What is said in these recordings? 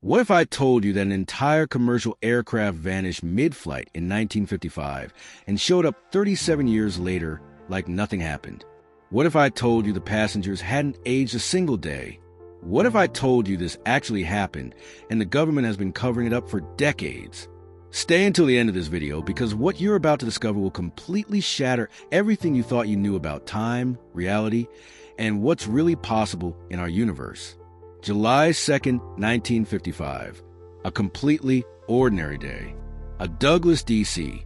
What if I told you that an entire commercial aircraft vanished mid-flight in 1955 and showed up 37 years later like nothing happened? What if I told you the passengers hadn't aged a single day? What if I told you this actually happened and the government has been covering it up for decades? Stay until the end of this video because what you're about to discover will completely shatter everything you thought you knew about time, reality, and what's really possible in our universe. July 2nd, 1955. A completely ordinary day. A Douglas, D.C.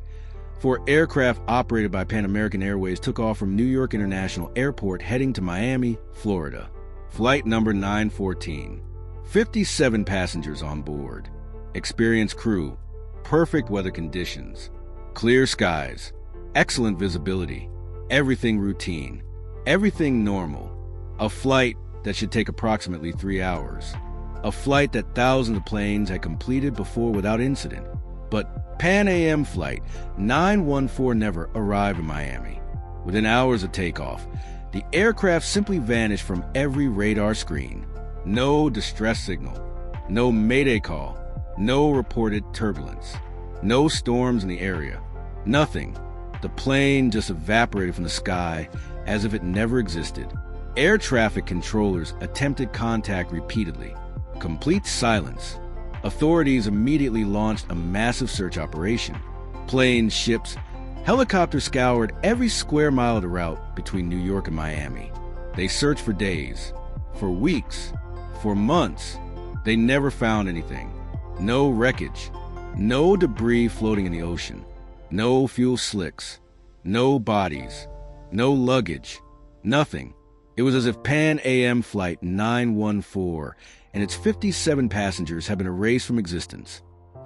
Four aircraft operated by Pan American Airways took off from New York International Airport heading to Miami, Florida. Flight number 914. 57 passengers on board. Experienced crew. Perfect weather conditions. Clear skies. Excellent visibility. Everything routine. Everything normal. A flight that should take approximately 3 hours. A flight that thousands of planes had completed before without incident. But Pan Am Flight 914 never arrived in Miami. Within hours of takeoff, the aircraft simply vanished from every radar screen. No distress signal. No mayday call. No reported turbulence. No storms in the area. Nothing. The plane just evaporated from the sky as if it never existed. Air traffic controllers attempted contact repeatedly. Complete silence. Authorities immediately launched a massive search operation. Planes, ships, helicopters scoured every square mile of the route between New York and Miami. They searched for days, for weeks, for months. They never found anything. No wreckage. No debris floating in the ocean. No fuel slicks. No bodies. No luggage. Nothing. It was as if Pan Am Flight 914 and its 57 passengers had been erased from existence.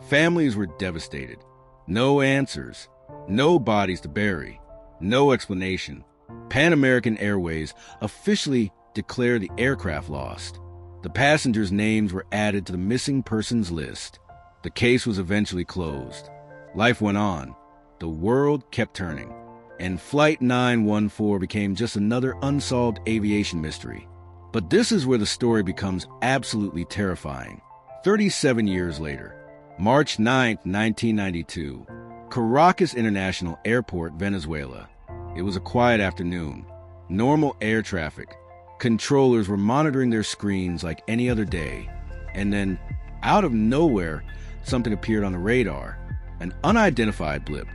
Families were devastated. No answers. No bodies to bury. No explanation. Pan American Airways officially declared the aircraft lost. The passengers' names were added to the missing persons list. The case was eventually closed. Life went on. The world kept turning. And Flight 914 became just another unsolved aviation mystery. But this is where the story becomes absolutely terrifying. 37 years later, March 9, 1992, Caracas International Airport, Venezuela. It was a quiet afternoon. Normal air traffic. Controllers were monitoring their screens like any other day. And then, out of nowhere, something appeared on the radar. An unidentified blip.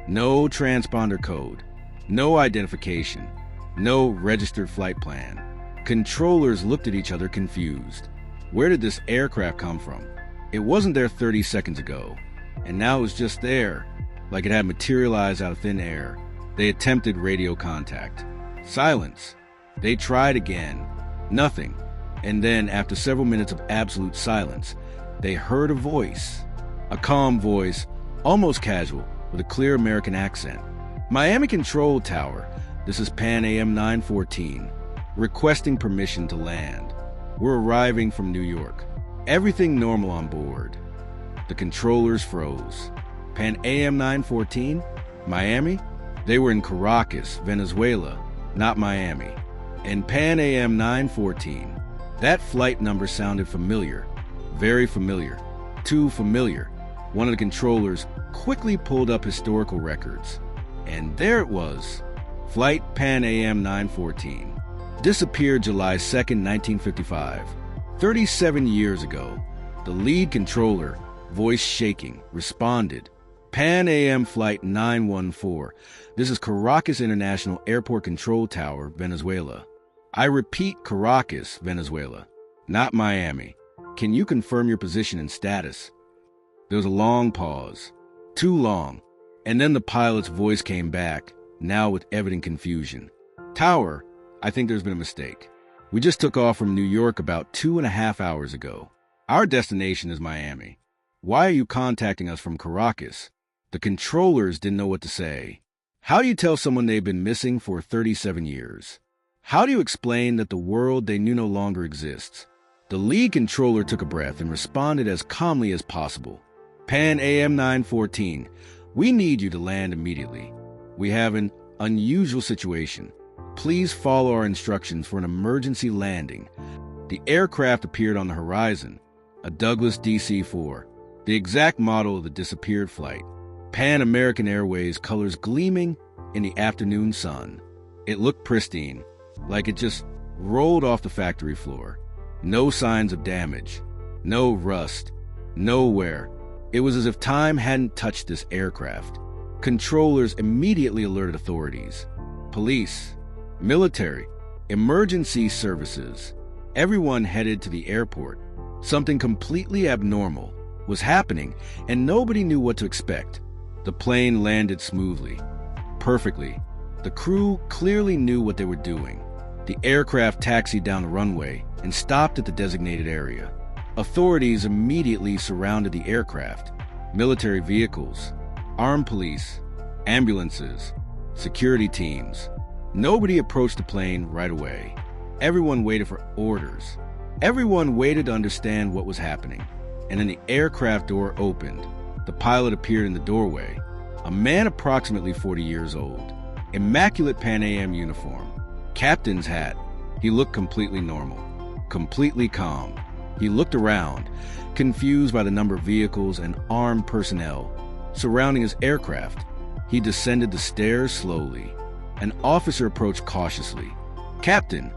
No transponder code. No identification. No registered flight plan. Controllers looked at each other confused. Where did this aircraft come from? It wasn't there 30 seconds ago. And now it was just there, like it had materialized out of thin air. They attempted radio contact. Silence. They tried again. Nothing. And then, after several minutes of absolute silence, they heard a voice. A calm voice, almost casual, with a clear American accent. Miami Control Tower, this is Pan Am 914, requesting permission to land. We're arriving from New York. Everything normal on board. The controllers froze. Pan Am 914? Miami? They were in Caracas, Venezuela, not Miami. And Pan Am 914, that flight number sounded familiar. Very familiar. Too familiar. One of the controllers quickly pulled up historical records. And there it was. Flight Pan Am 914. Disappeared July 2nd, 1955. 37 years ago. The lead controller, voice shaking, responded. Pan Am Flight 914. This is Caracas International Airport Control Tower, Venezuela. I repeat, Caracas, Venezuela, not Miami. Can you confirm your position and status? There was a long pause. Too long. And then the pilot's voice came back, now with evident confusion. Tower, I think there's been a mistake. We just took off from New York about 2.5 hours ago. Our destination is Miami. Why are you contacting us from Caracas? The controllers didn't know what to say. How do you tell someone they've been missing for 37 years? How do you explain that the world they knew no longer exists? The lead controller took a breath and responded as calmly as possible. Pan Am 914, we need you to land immediately. We have an unusual situation. Please follow our instructions for an emergency landing. The aircraft appeared on the horizon. a Douglas DC-4, the exact model of the disappeared flight. Pan American Airways colors gleaming in the afternoon sun. It looked pristine, like it just rolled off the factory floor. No signs of damage, no rust, no wear. It was as if time hadn't touched this aircraft. Controllers immediately alerted authorities. Police, military, emergency services. Everyone headed to the airport. Something completely abnormal was happening, and nobody knew what to expect. The plane landed smoothly, perfectly. The crew clearly knew what they were doing. The aircraft taxied down the runway and stopped at the designated area. Authorities immediately surrounded the aircraft. Military vehicles, armed police, ambulances, security teams. Nobody approached the plane right away. Everyone waited for orders. Everyone waited to understand what was happening. And then the aircraft door opened. The pilot appeared in the doorway, a man approximately 40 years old, immaculate Pan Am uniform, captain's hat. He looked completely normal, completely calm. He looked around, confused by the number of vehicles and armed personnel surrounding his aircraft. He descended the stairs slowly. An officer approached cautiously. "Captain,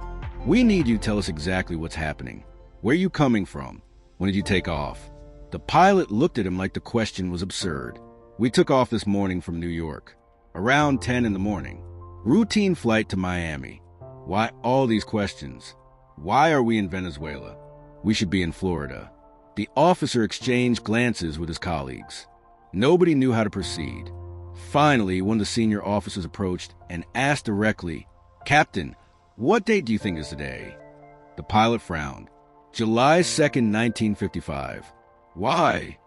we need you to tell us exactly what's happening. Where are you coming from? When did you take off?" The pilot looked at him like the question was absurd. "We took off this morning from New York, around 10 in the morning. Routine flight to Miami." "Why all these questions? Why are we in Venezuela? We should be in Florida." The officer exchanged glances with his colleagues. Nobody knew how to proceed. Finally, one of the senior officers approached and asked directly, "Captain, what date do you think is today?" The pilot frowned. "July 2nd, 1955. "Why?"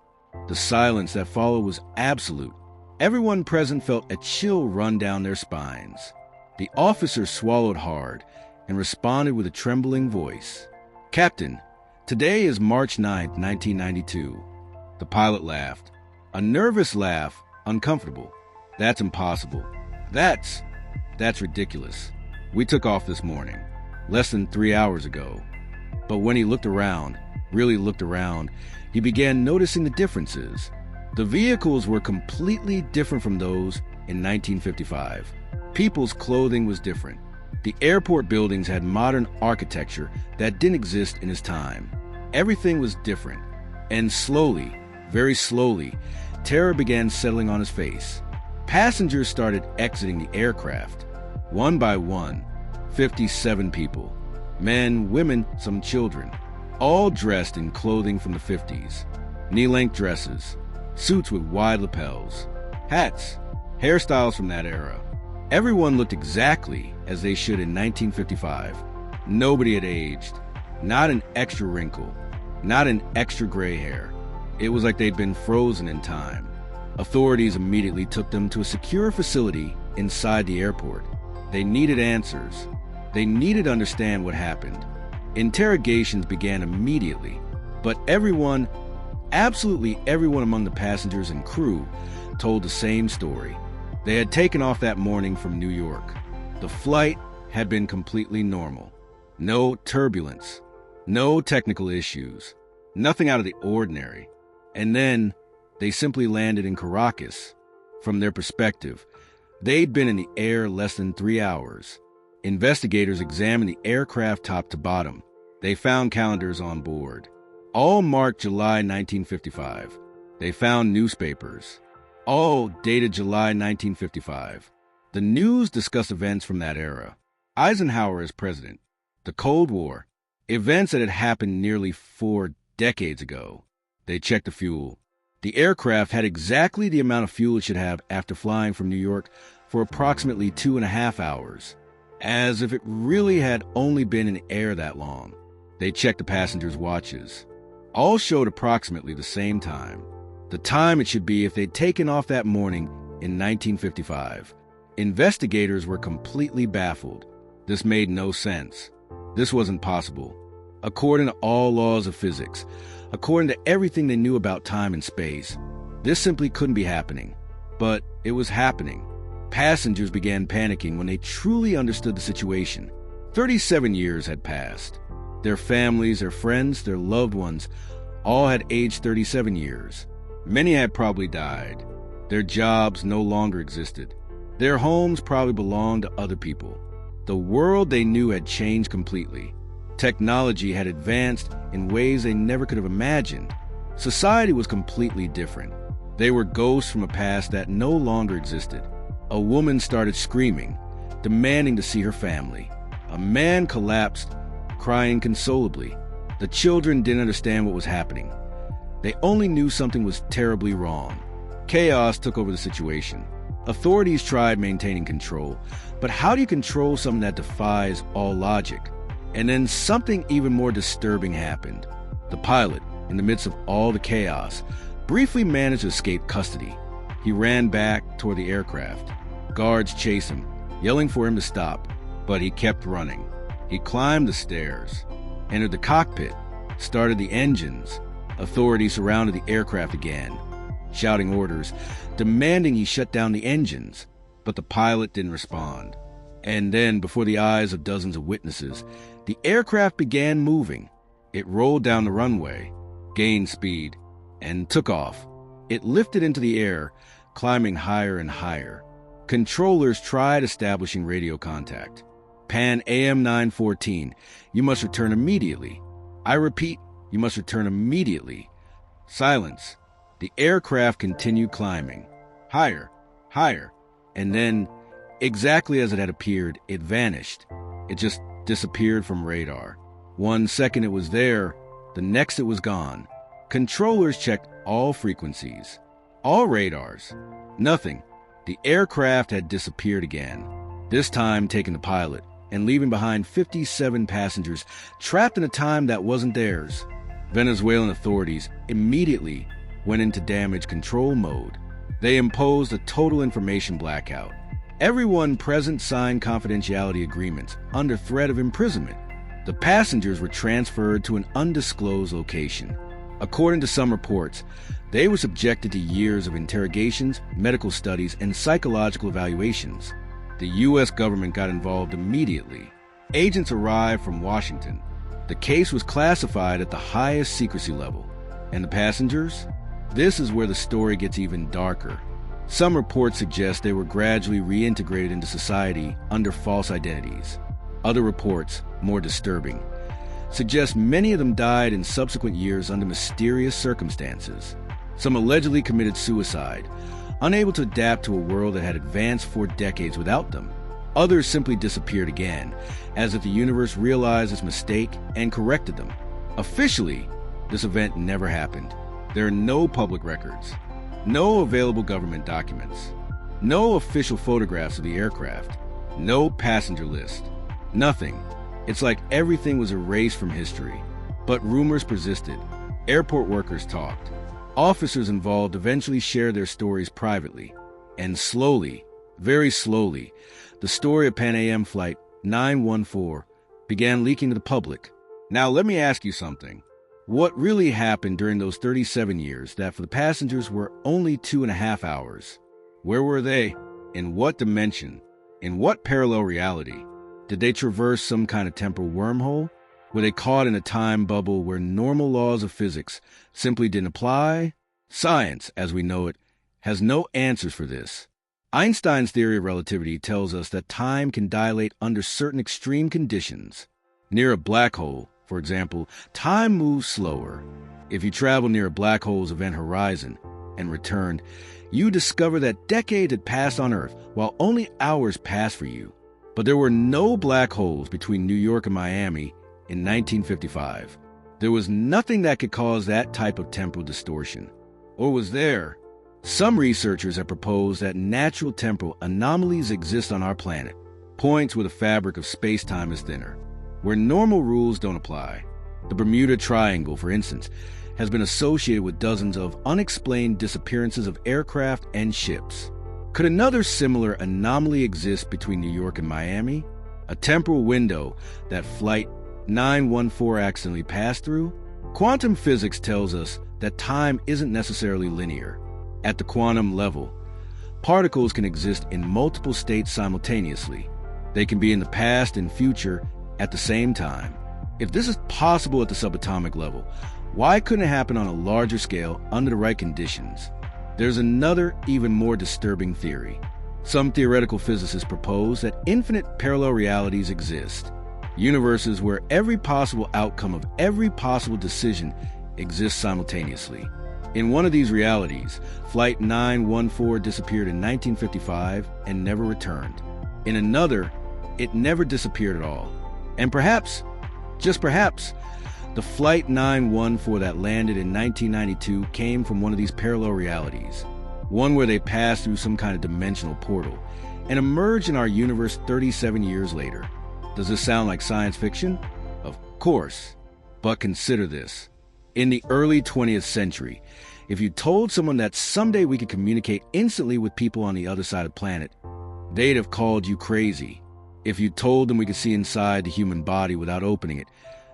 The silence that followed was absolute. Everyone present felt a chill run down their spines. The officer swallowed hard and responded with a trembling voice. "Captain, today is March 9th, 1992. The pilot laughed. A nervous laugh, uncomfortable. "That's impossible. That's ridiculous. We took off this morning, less than 3 hours ago." But when he looked around, really looked around, he began noticing the differences. The vehicles were completely different from those in 1955. People's clothing was different. The airport buildings had modern architecture that didn't exist in his time. Everything was different. And slowly, very slowly, terror began settling on his face. Passengers started exiting the aircraft. One by one, 57 people. Men, women, some children. All dressed in clothing from the 50s. Knee-length dresses, suits with wide lapels, hats, hairstyles from that era. Everyone looked exactly as they should in 1955. Nobody had aged. Not an extra wrinkle. Not an extra gray hair. It was like they'd been frozen in time. Authorities immediately took them to a secure facility inside the airport. They needed answers. They needed to understand what happened. Interrogations began immediately, but everyone, absolutely everyone among the passengers and crew, told the same story. They had taken off that morning from New York. The flight had been completely normal. No turbulence, no technical issues, nothing out of the ordinary. And then they simply landed in Caracas. From their perspective, they'd been in the air less than 3 hours. Investigators examined the aircraft top to bottom. They found calendars on board, all marked July 1955. They found newspapers, all dated July 1955. The news discussed events from that era. Eisenhower as president, the Cold War, events that had happened nearly 4 decades ago. They checked the fuel. The aircraft had exactly the amount of fuel it should have after flying from New York for approximately 2.5 hours, as if it really had only been in the air that long. They checked the passengers' watches. All showed approximately the same time, the time it should be if they'd taken off that morning in 1955. Investigators were completely baffled. This made no sense. This wasn't possible. According to all laws of physics, according to everything they knew about time and space, this simply couldn't be happening. But it was happening. Passengers began panicking when they truly understood the situation. 37 years had passed. Their families, their friends, their loved ones, All had aged 37 years. Many had probably died. Their jobs no longer existed. Their homes probably belonged to other people. The world they knew had changed completely. Technology had advanced in ways they never could have imagined. Society was completely different. They were ghosts from a past that no longer existed. A woman started screaming, demanding to see her family. A man collapsed, crying consolably. The children didn't understand what was happening. They only knew something was terribly wrong. Chaos took over the situation. Authorities tried maintaining control, but how do you control something that defies all logic? And then something even more disturbing happened. The pilot, in the midst of all the chaos, briefly managed to escape custody. He ran back toward the aircraft. Guards chased him, yelling for him to stop, but he kept running. He climbed the stairs, entered the cockpit, started the engines. Authorities surrounded the aircraft again, shouting orders, demanding he shut down the engines, but the pilot didn't respond. And then, before the eyes of dozens of witnesses, the aircraft began moving. It rolled down the runway, gained speed, and took off. It lifted into the air, climbing higher and higher. Controllers tried establishing radio contact. Pan AM 914, you must return immediately. I repeat, you must return immediately. Silence. The aircraft continued climbing. Higher, higher. And then, exactly as it had appeared, it vanished. It just disappeared from radar. 1 second it was there, the next it was gone. Controllers checked all frequencies, all radars. Nothing. The aircraft had disappeared again, this time taking the pilot and leaving behind 57 passengers trapped in a time that wasn't theirs. Venezuelan authorities immediately went into damage control mode. They imposed a total information blackout. Everyone present signed confidentiality agreements under threat of imprisonment. The passengers were transferred to an undisclosed location. According to some reports, they were subjected to years of interrogations, medical studies, and psychological evaluations. The U.S. government got involved immediately. Agents arrived from Washington. The case was classified at the highest secrecy level. And the passengers? This is where the story gets even darker. Some reports suggest they were gradually reintegrated into society under false identities. Other reports, more disturbing, suggest many of them died in subsequent years under mysterious circumstances. Some allegedly committed suicide, unable to adapt to a world that had advanced for decades without them. Others simply disappeared again, as if the universe realized its mistake and corrected them. Officially, this event never happened. There are no public records, no available government documents, no official photographs of the aircraft, no passenger list, nothing. It's like everything was erased from history. But rumors persisted. Airport workers talked. Officers involved eventually shared their stories privately. And slowly, very slowly, the story of Pan Am Flight 914 began leaking to the public. Now let me ask you something. What really happened during those 37 years that for the passengers were only 2.5 hours? Where were they? In what dimension? In what parallel reality? Did they traverse some kind of temporal wormhole? Were they caught in a time bubble where normal laws of physics simply didn't apply? Science, as we know it, has no answers for this. Einstein's theory of relativity tells us that time can dilate under certain extreme conditions. Near a black hole, for example, time moves slower. If you travel near a black hole's event horizon and returned, you discover that decades had passed on Earth while only hours passed for you. But there were no black holes between New York and Miami in 1955. There was nothing that could cause that type of temporal distortion. Or was there? Some researchers have proposed that natural temporal anomalies exist on our planet, points where the fabric of space-time is thinner, where normal rules don't apply. The Bermuda Triangle, for instance, has been associated with dozens of unexplained disappearances of aircraft and ships. Could another similar anomaly exist between New York and Miami? A temporal window that Flight 914 accidentally passed through? Quantum physics tells us that time isn't necessarily linear. At the quantum level, particles can exist in multiple states simultaneously. They can be in the past and future at the same time. If this is possible at the subatomic level, Why couldn't it happen on a larger scale under the right conditions? There's another, even more disturbing theory. Some theoretical physicists propose that infinite parallel realities exist, universes where every possible outcome of every possible decision exists simultaneously. In one of these realities, Flight 914 disappeared in 1955 and never returned. In another, it never disappeared at all. And perhaps, just perhaps, the Flight 914 that landed in 1992 came from one of these parallel realities, one where they passed through some kind of dimensional portal and emerged in our universe 37 years later. Does this sound like science fiction? Of course. But consider this. In the early 20th century, if you told someone that someday we could communicate instantly with people on the other side of the planet, they'd have called you crazy. If you told them we could see inside the human body without opening it,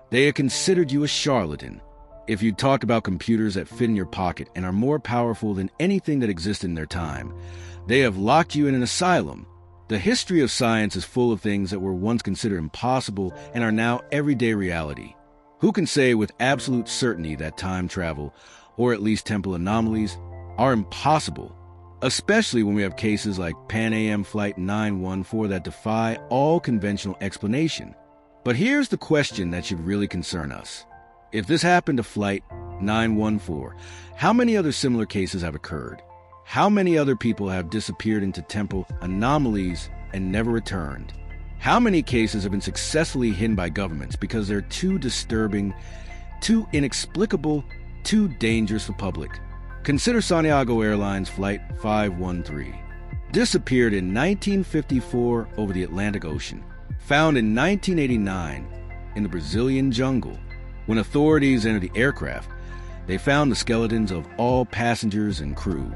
they have considered you a charlatan. If you talked about computers that fit in your pocket and are more powerful than anything that existed in their time, they have locked you in an asylum. The history of science is full of things that were once considered impossible and are now everyday reality. Who can say with absolute certainty that time travel, or at least temporal anomalies, are impossible? Especially when we have cases like Pan Am Flight 914 that defy all conventional explanation. But here's the question that should really concern us. If this happened to Flight 914, how many other similar cases have occurred? How many other people have disappeared into temporal anomalies and never returned? How many cases have been successfully hidden by governments because they're too disturbing, too inexplicable, too dangerous for public? Consider Santiago Airlines Flight 513. Disappeared in 1954 over the Atlantic Ocean. Found in 1989 in the Brazilian jungle. When authorities entered the aircraft, they found the skeletons of all passengers and crew.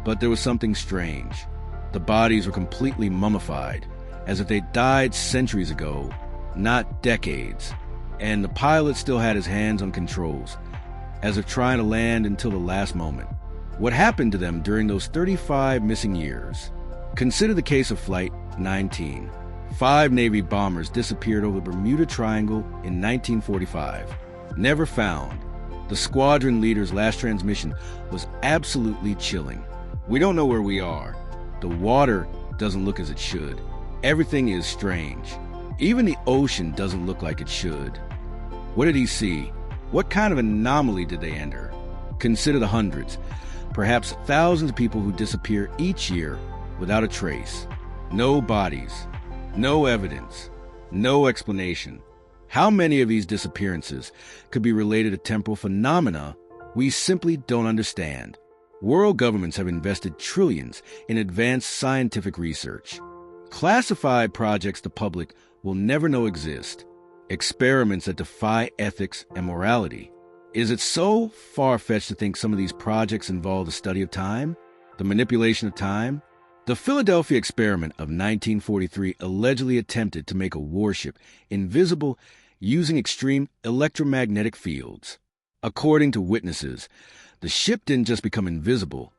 But there was something strange. The bodies were completely mummified, as if they died centuries ago, not decades. And the pilot still had his hands on controls, as if trying to land until the last moment. What happened to them during those 35 missing years? Consider the case of Flight 19. 5 Navy bombers disappeared over the Bermuda Triangle in 1945. Never found. The squadron leader's last transmission was absolutely chilling. We don't know where we are. The water doesn't look as it should. Everything is strange. Even the ocean doesn't look like it should. What did he see? What kind of anomaly did they enter? Consider the hundreds, perhaps thousands of people who disappear each year without a trace. No bodies, no evidence, no explanation. How many of these disappearances could be related to temporal phenomena we simply don't understand? World governments have invested trillions in advanced scientific research. Classified projects the public will never know exist. Experiments that defy ethics and morality. Is it so far-fetched to think some of these projects involve the study of time? The manipulation of time? The Philadelphia experiment of 1943 allegedly attempted to make a warship invisible using extreme electromagnetic fields. According to witnesses, the ship didn't just become invisible,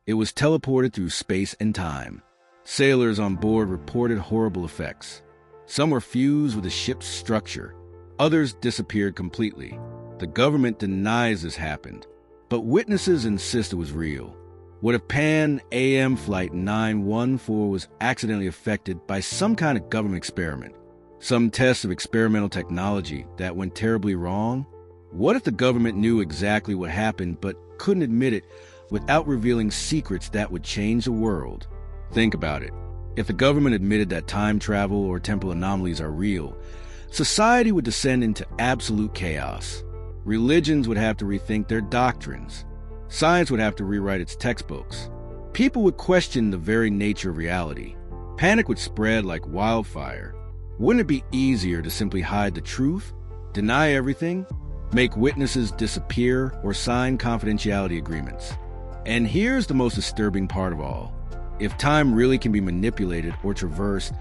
it was teleported through space and time. Sailors on board reported horrible effects. Some were fused with the ship's structure. Others disappeared completely. The government denies this happened, but witnesses insist it was real. What if Pan Am Flight 914 was accidentally affected by some kind of government experiment? Some test of experimental technology that went terribly wrong? What if the government knew exactly what happened but couldn't admit it without revealing secrets that would change the world? Think about it. If the government admitted that time travel or temporal anomalies are real, society would descend into absolute chaos. Religions would have to rethink their doctrines. Science would have to rewrite its textbooks. People would question the very nature of reality. Panic would spread like wildfire. Wouldn't it be easier to simply hide the truth, deny everything, make witnesses disappear, or sign confidentiality agreements? And here's the most disturbing part of all. If time really can be manipulated or traversed,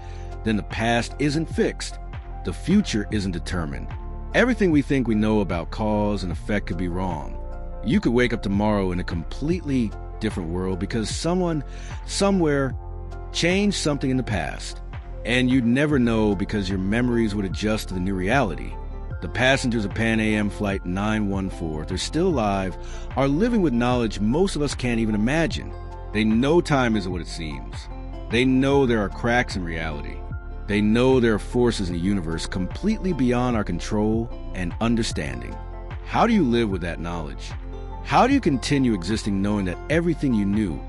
then the past isn't fixed. The future isn't determined. Everything we think we know about cause and effect could be wrong. You could wake up tomorrow in a completely different world because someone, somewhere, changed something in the past. And you'd never know because your memories would adjust to the new reality. The passengers of Pan Am Flight 914, if they're still alive, are living with knowledge most of us can't even imagine. They know time isn't what it seems. They know there are cracks in reality. They know there are forces in the universe completely beyond our control and understanding. How do you live with that knowledge? How do you continue existing knowing that everything you knew,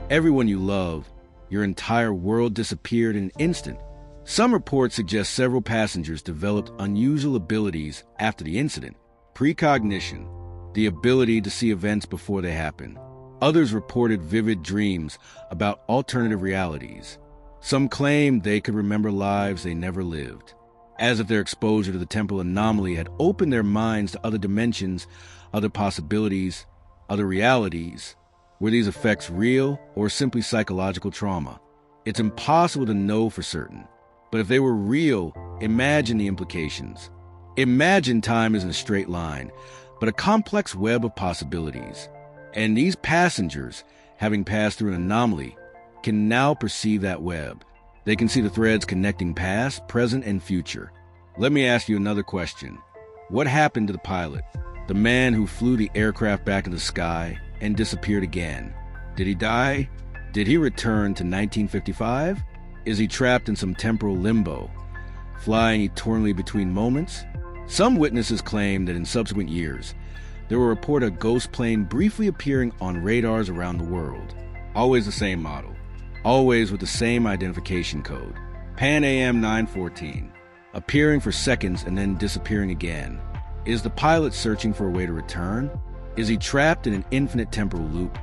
everyone you love, your entire world disappeared in an instant? Some reports suggest several passengers developed unusual abilities after the incident. Precognition, the ability to see events before they happen. Others reported vivid dreams about alternative realities. Some claimed they could remember lives they never lived, as if their exposure to the temporal anomaly had opened their minds to other dimensions, other possibilities, other realities. Were these effects real or simply psychological trauma? It's impossible to know for certain. But if they were real, imagine the implications. Imagine time isn't a straight line, but a complex web of possibilities. And these passengers, having passed through an anomaly, can now perceive that web. They can see the threads connecting past, present, and future. Let me ask you another question. What happened to the pilot, the man who flew the aircraft back into the sky and disappeared again? Did he die? Did he return to 1955? Is he trapped in some temporal limbo, flying eternally between moments? Some witnesses claim that in subsequent years, there were reports of a ghost plane briefly appearing on radars around the world. Always the same model, always with the same identification code. Pan Am 914, appearing for seconds and then disappearing again. Is the pilot searching for a way to return? Is he trapped in an infinite temporal loop,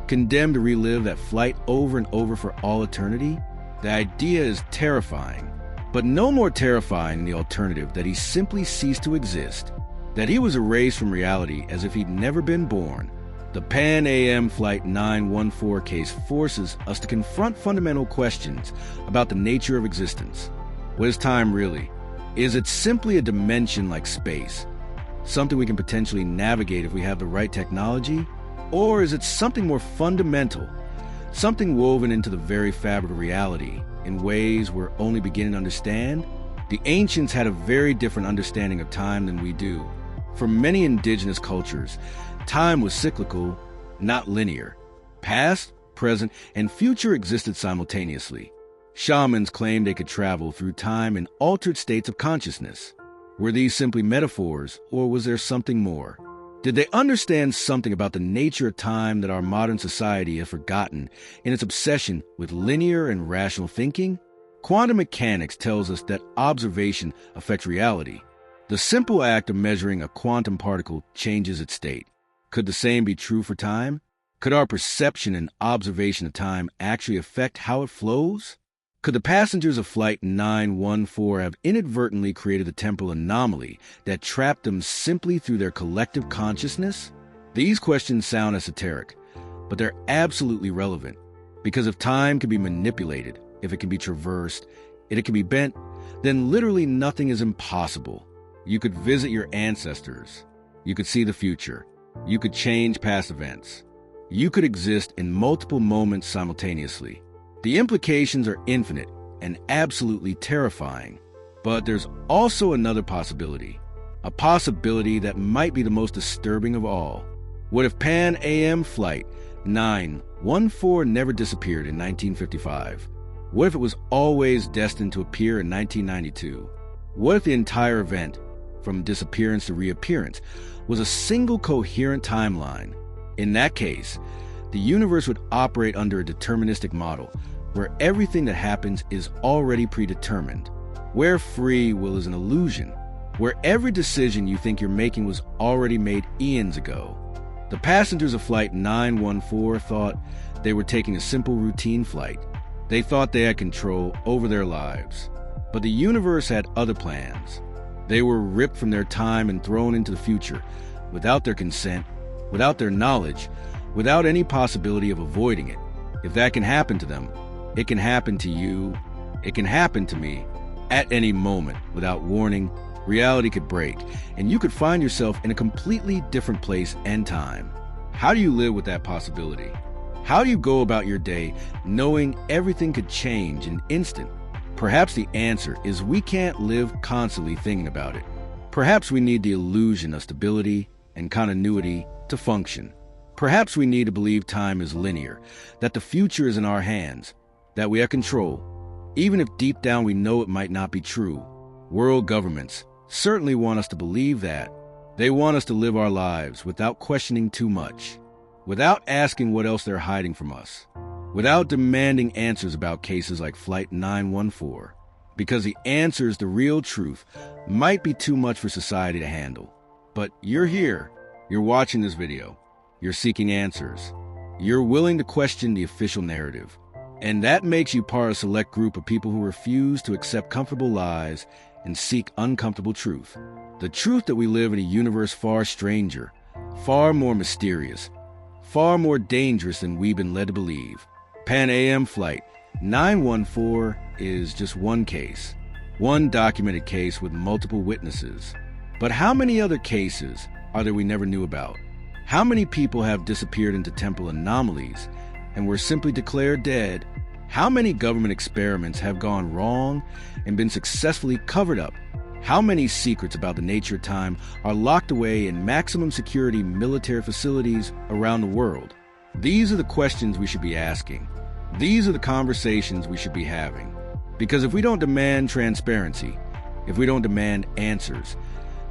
condemned to relive that flight over and over for all eternity? The idea is terrifying, but no more terrifying than the alternative that he simply ceased to exist, that he was erased from reality as if he'd never been born. The Pan Am Flight 914 case forces us to confront fundamental questions about the nature of existence. What is time really? Is it simply a dimension like space, something we can potentially navigate if we have the right technology? Or is it something more fundamental, something woven into the very fabric of reality in ways we're only beginning to understand? The ancients had a very different understanding of time than we do. For many indigenous cultures, time was cyclical, not linear. Past, present, and future existed simultaneously. Shamans claimed they could travel through time in altered states of consciousness. Were these simply metaphors, or was there something more? Did they understand something about the nature of time that our modern society has forgotten in its obsession with linear and rational thinking? Quantum mechanics tells us that observation affects reality. The simple act of measuring a quantum particle changes its state. Could the same be true for time? Could our perception and observation of time actually affect how it flows? Could the passengers of Flight 914 have inadvertently created a temporal anomaly that trapped them simply through their collective consciousness? These questions sound esoteric, but they're absolutely relevant. Because if time can be manipulated, if it can be traversed, if it can be bent, then literally nothing is impossible. You could visit your ancestors. You could see the future. You could change past events. You could exist in multiple moments simultaneously. The implications are infinite and absolutely terrifying. But there's also another possibility, a possibility that might be the most disturbing of all. What if Pan Am Flight 914 never disappeared in 1955? What if it was always destined to appear in 1992? What if the entire event, from disappearance to reappearance, was a single coherent timeline? In that case, the universe would operate under a deterministic model, where everything that happens is already predetermined, where free will is an illusion, where every decision you think you're making was already made eons ago. The passengers of Flight 914 thought they were taking a simple routine flight. They thought they had control over their lives. But the universe had other plans. They were ripped from their time and thrown into the future, without their consent, without their knowledge, without any possibility of avoiding it. If that can happen to them, it can happen to you, it can happen to me. At any moment, without warning, reality could break, and you could find yourself in a completely different place and time. How do you live with that possibility? How do you go about your day knowing everything could change in an instant? Perhaps the answer is we can't live constantly thinking about it. Perhaps we need the illusion of stability and continuity to function. Perhaps we need to believe time is linear, that the future is in our hands, that we have control, even if deep down we know it might not be true. World governments certainly want us to believe that. They want us to live our lives without questioning too much, without asking what else they're hiding from us, without demanding answers about cases like Flight 914, because the answers, the real truth, might be too much for society to handle. But you're here, you're watching this video, you're seeking answers, you're willing to question the official narrative, and that makes you part of a select group of people who refuse to accept comfortable lies and seek uncomfortable truth. The truth that we live in a universe far stranger, far more mysterious, far more dangerous than we've been led to believe. Pan Am Flight 914 is just one case, one documented case with multiple witnesses. But how many other cases are there we never knew about? How many people have disappeared into temporal anomalies and were simply declared dead? How many government experiments have gone wrong and been successfully covered up? How many secrets about the nature of time are locked away in maximum security military facilities around the world? These are the questions we should be asking. These are the conversations we should be having. Because if we don't demand transparency, if we don't demand answers,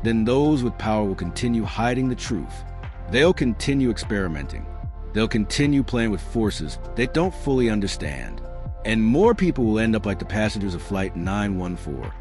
then those with power will continue hiding the truth. They'll continue experimenting. They'll continue playing with forces they don't fully understand. And more people will end up like the passengers of Flight 914,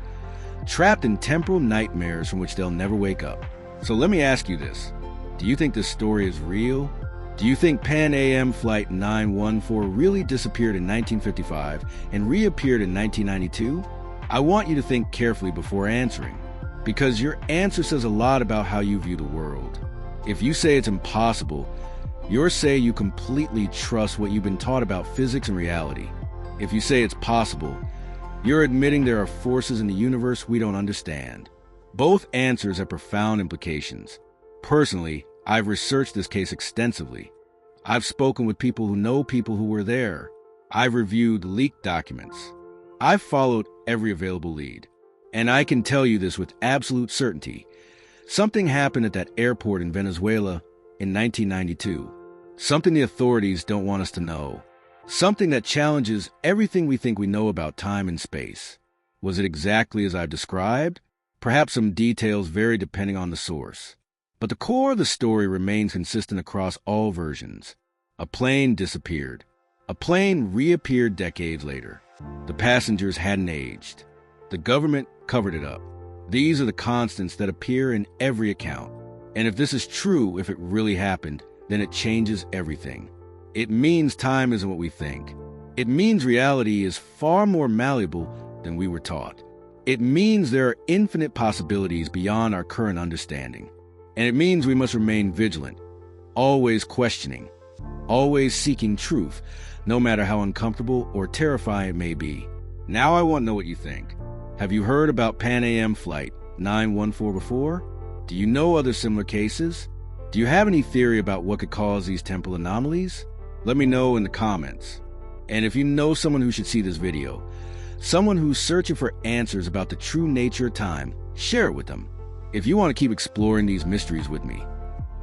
trapped in temporal nightmares from which they'll never wake up. So let me ask you this. Do you think this story is real? Do you think Pan Am Flight 914 really disappeared in 1955 and reappeared in 1992? I want you to think carefully before answering, because your answer says a lot about how you view the world. If you say it's impossible, you're saying you completely trust what you've been taught about physics and reality. If you say it's possible, you're admitting there are forces in the universe we don't understand. Both answers have profound implications. Personally, I've researched this case extensively. I've spoken with people who know people who were there. I've reviewed leaked documents. I've followed every available lead. And I can tell you this with absolute certainty. Something happened at that airport in Venezuela in 1992. Something the authorities don't want us to know. Something that challenges everything we think we know about time and space. Was it exactly as I've described? Perhaps some details vary depending on the source. But the core of the story remains consistent across all versions. A plane disappeared. A plane reappeared decades later. The passengers hadn't aged. The government covered it up. These are the constants that appear in every account. And if this is true, if it really happened, then it changes everything. It means time isn't what we think. It means reality is far more malleable than we were taught. It means there are infinite possibilities beyond our current understanding. And it means we must remain vigilant, always questioning, always seeking truth, no matter how uncomfortable or terrifying it may be. Now I want to know what you think. Have you heard about Pan Am Flight 914 before? Do you know other similar cases? Do you have any theory about what could cause these temporal anomalies? Let me know in the comments. And if you know someone who should see this video, someone who's searching for answers about the true nature of time, share it with them. If you want to keep exploring these mysteries with me,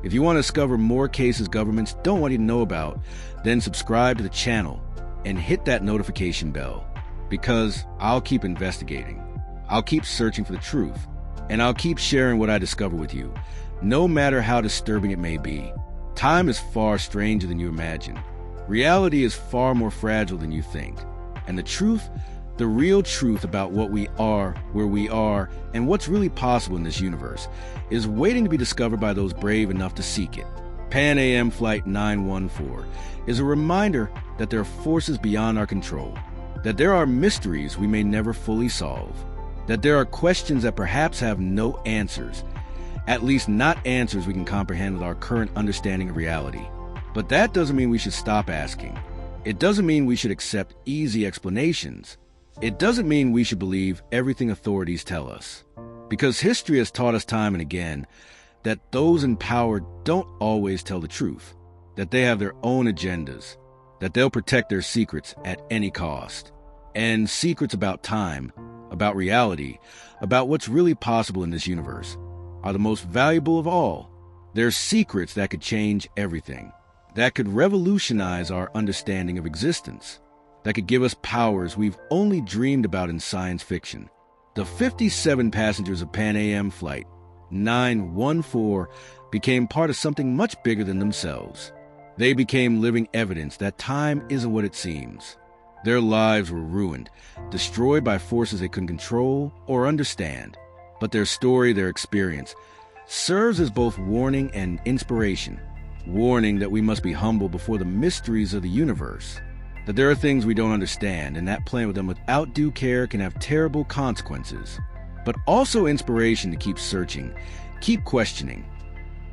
if you want to discover more cases governments don't want you to know about, then subscribe to the channel and hit that notification bell, because I'll keep investigating. I'll keep searching for the truth, and I'll keep sharing what I discover with you, no matter how disturbing it may be. Time is far stranger than you imagine. Reality is far more fragile than you think. And the truth, the real truth about what we are, where we are, and what's really possible in this universe, is waiting to be discovered by those brave enough to seek it. Pan Am Flight 914 is a reminder that there are forces beyond our control, that there are mysteries we may never fully solve, that there are questions that perhaps have no answers, at least not answers we can comprehend with our current understanding of reality. But that doesn't mean we should stop asking. It doesn't mean we should accept easy explanations. It doesn't mean we should believe everything authorities tell us. Because history has taught us time and again that those in power don't always tell the truth, that they have their own agendas, that they'll protect their secrets at any cost. And secrets about time, about reality, about what's really possible in this universe, are the most valuable of all. They're secrets that could change everything, that could revolutionize our understanding of existence, that could give us powers we've only dreamed about in science fiction. The 57 passengers of Pan Am Flight 914 became part of something much bigger than themselves. They became living evidence that time isn't what it seems. Their lives were ruined, destroyed by forces they couldn't control or understand. But their story, their experience, serves as both warning and inspiration. Warning that we must be humble before the mysteries of the universe, that there are things we don't understand, and that playing with them without due care can have terrible consequences. But also inspiration to keep searching, keep questioning,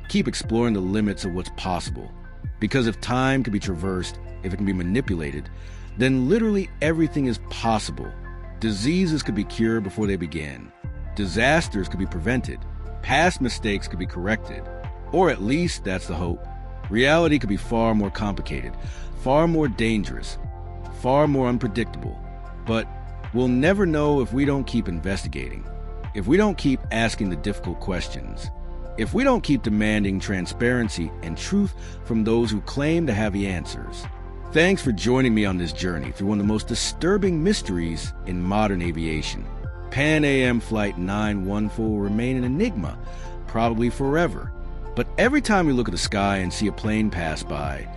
keep exploring the limits of what's possible. Because if time can be traversed, if it can be manipulated, then literally everything is possible. Diseases could be cured before they began. Disasters could be prevented. Past mistakes could be corrected. Or at least that's the hope. Reality could be far more complicated, far more dangerous, far more unpredictable. But we'll never know if we don't keep investigating, if we don't keep asking the difficult questions, if we don't keep demanding transparency and truth from those who claim to have the answers. Thanks for joining me on this journey through one of the most disturbing mysteries in modern aviation. Pan Am Flight 914 will remain an enigma, probably forever. But every time we look at the sky and see a plane pass by,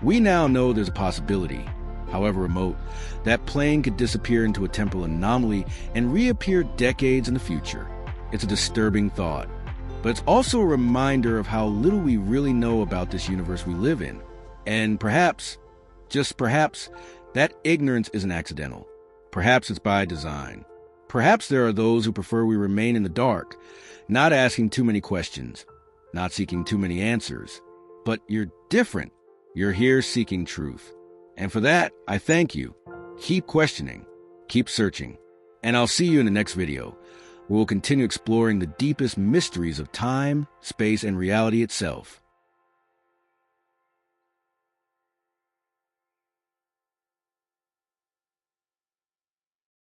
we now know there's a possibility, however remote, that plane could disappear into a temporal anomaly and reappear decades in the future. It's a disturbing thought, but it's also a reminder of how little we really know about this universe we live in. And perhaps, just perhaps, that ignorance isn't accidental. Perhaps it's by design. Perhaps there are those who prefer we remain in the dark, not asking too many questions, not seeking too many answers. But you're different. You're here seeking truth. And for that, I thank you. Keep questioning, keep searching, and I'll see you in the next video, where we'll continue exploring the deepest mysteries of time, space, and reality itself.